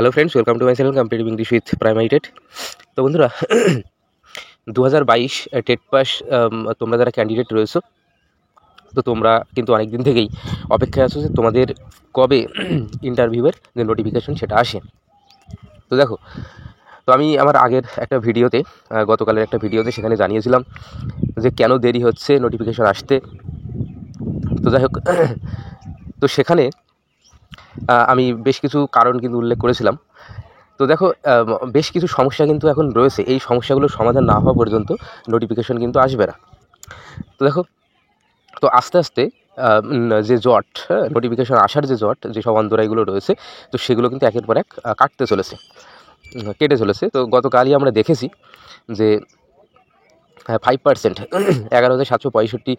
Hello friends, welcome to my channel competitive English with primary TET. তো বন্ধুরা, 2022 TET pass তোমরা যারা candidate রয়েছো, তো তোমরা কিন্তু অনেক দিন থেকেই অপেক্ষায় আছো যে তোমাদের কবে ইন্টারভিউয়ের যে নোটিফিকেশন সেটা আসে। তো দেখো, তো আমি আমার আগের একটা ভিডিওতে, গতকালের একটা ভিডিওতে সেখানে জানিয়েছিলাম যে কেন দেরি হচ্ছে নোটিফিকেশন আসতে। তো যাই হোক, তো সেখানে আমি বেশ কিছু কারণ কিন্তু উল্লেখ করেছিলাম। তো দেখো, বেশ কিছু সমস্যা কিন্তু এখন রয়েছে। এই সমস্যাগুলোর সমাধান না হওয়া পর্যন্ত নোটিফিকেশন কিন্তু আসবে না। তো দেখো, তো আস্তে আস্তে যে জট, নোটিফিকেশন আসার যে জট, যেসব অন্তরায়গুলো রয়েছে, তো সেগুলো কিন্তু একের পর এক কেটে চলেছে। তো গতকালই আমরা দেখেছি যে 5%, 11,765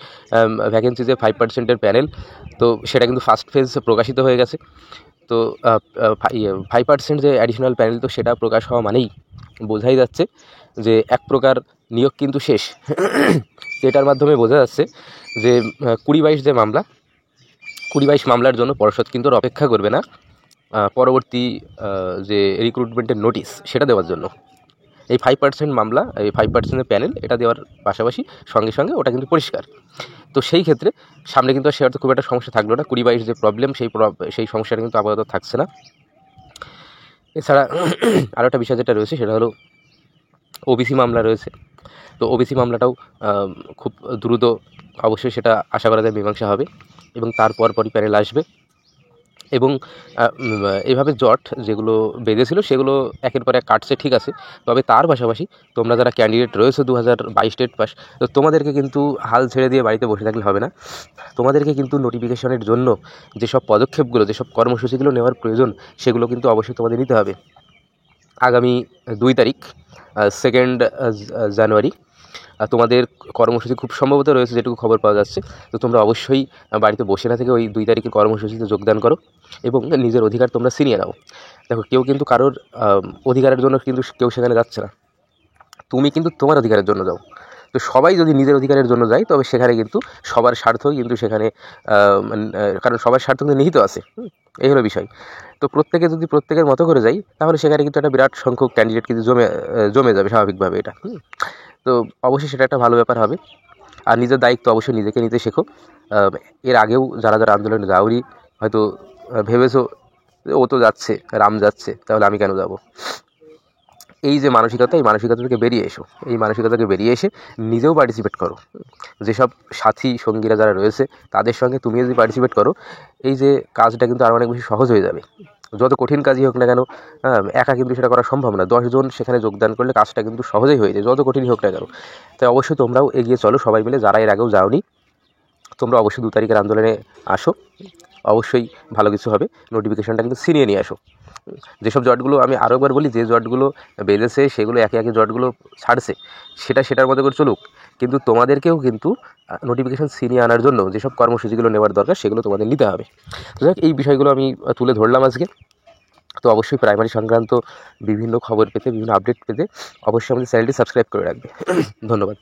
ভ্যাকেন্সিজে 5%-এর প্যানেল, তো সেটা কিন্তু ফার্স্ট ফেজ প্রকাশিত হয়ে গেছে। তো 5% যে অ্যাডিশনাল প্যানেল, তো সেটা প্রকাশ হওয়া মানেই বোঝাই যাচ্ছে যে এক প্রকার নিয়োগ কিন্তু শেষ। এটার মাধ্যমে বোঝা যাচ্ছে যে 20-22 মামলার জন্য পর্ষদ কিন্তু আর অপেক্ষা করবে না পরবর্তী যে রিক্রুটমেন্টের নোটিশ সেটা দেওয়ার জন্য। এই 5% মামলা, এই 5%-এর প্যানেল, এটা দেওয়ার পাশাপাশি সঙ্গে সঙ্গে ওটা কিন্তু পরিষ্কার। তো সেই ক্ষেত্রে সামনে কিন্তু আর সে অর্থে খুব একটা সমস্যা থাকলো না। 20-22 যে প্রবলেম, সেই সমস্যাটা কিন্তু আপাতত থাকছে না। এছাড়া আরও একটা বিষয় যেটা রয়েছে সেটা হলো ওবিসি মামলা রয়েছে। তো ওবিসি মামলাটাও খুব দ্রুত অবশ্যই সেটা আশা করা যায় মীমাংসা হবে এবং তারপর পরই প্যানেল আসবে। এবং এইভাবে জট যেগুলো বেঁধেছিল সেগুলো একের পর এক কাটছে, ঠিক আছে। তবে তার পাশাপাশি তোমরা যারা ক্যান্ডিডেট রয়েছে 2022 টেট পাস, তো তোমাদেরকে কিন্তু হাল ছেড়ে দিয়ে বাড়িতে বসে থাকলে হবে না। তোমাদেরকে কিন্তু নোটিফিকেশনের জন্য যেসব পদক্ষেপগুলো, যেসব কর্মসূচিগুলো নেওয়ার প্রয়োজন, সেগুলো কিন্তু অবশ্যই তোমাদের নিতে হবে। আগামী 2 তারিখ, 2nd জানুয়ারি, তোমাদের কর্মসূচি খুব সম্ভবত রয়েছে, যেটুকু খবর পাওয়া যাচ্ছে। তো তোমরা অবশ্যই বাড়িতে বসে না থেকে ওই 2 তারিখের কর্মসূচিতে যোগদান করো এবং নিজের অধিকার তোমরা ছিনিয়ে নাও। দেখো, কেউ কিন্তু কারোর অধিকারের জন্য কিন্তু কেউ সেখানে যাচ্ছে না, তুমি কিন্তু তোমার অধিকারের জন্য যাও। তো সবাই যদি নিজের অধিকারের জন্য যায়, তবে সেখানে কিন্তু সবার স্বার্থই কিন্তু সেখানে, কারণ সবার স্বার্থ কিন্তু নিহিত আছে। এই হলো বিষয়। তো প্রত্যেকে যদি প্রত্যেকের মতো করে যাই, তাহলে সেখানে কিন্তু একটা বিরাট সংখ্যক ক্যান্ডিডেট কিন্তু জমে যাবে স্বাভাবিকভাবে এটা। তো অবশ্যই সেটা একটা ভালো ব্যাপার হবে। আর নিজের দায়িত্ব অবশ্যই নিজেকে নিতে শেখো। এর আগেও যারা যারা আন্দোলনে যাওনি, হয়তো ভেবেছো ও তো যাচ্ছে, রাম যাচ্ছে, তাহলে আমি কেন যাব। এই যে মানসিকতা, এই মানসিকতা থেকে বেরিয়ে এসো। এই মানসিকতা থেকে বেরিয়ে এসে নিজেও পার্টিসিপেট করো। যেসব সাথী সঙ্গীরা যারা রয়েছে তাদের সঙ্গে তুমি যদি পার্টিসিপেট করো, এই যে কাজটা কিন্তু আরও অনেক বেশি সহজ হয়ে যাবে। যত কঠিন কাজই হোক না কেন, একা কিন্তু সেটা করা সম্ভব না। 10 জন সেখানে যোগদান করলে কাজটা কিন্তু সহজেই হয়ে যায়, যত কঠিনই হোক না কেন। তাই অবশ্যই তোমরাও এগিয়ে চলো সবাই মিলে, যারা এর আগেও যাওনি। তোমরা অবশ্যই 2 তারিখের আন্দোলনে আসো, অবশ্যই ভালো কিছু হবে। নোটিফিকেশনটা কিন্তু ছিনিয়ে নিয়ে আসো। যেসব জটগুলো, আমি আরও একবার বলি, যে জটগুলো বেঁধেছে সেগুলো একে একে জটগুলো ছাড়ছে, সেটার মতো করে চলুক। কিন্তু তোমাদেরকেও কিন্তু নোটিফিকেশন ছিনিয়ে আনার জন্য যেসব কর্মসূচিগুলো নেওয়ার দরকার, সেগুলো তোমাদের নিতে হবে। তো যাক, এই বিষয়গুলো আমি তুলে ধরলাম আজকে। তো অবশ্যই প্রাইমারি সংক্রান্ত বিভিন্ন খবর পেতে, বিভিন্ন আপডেট পেতে অবশ্যই আমাদের চ্যানেলটি সাবস্ক্রাইব করে রাখবে। ধন্যবাদ।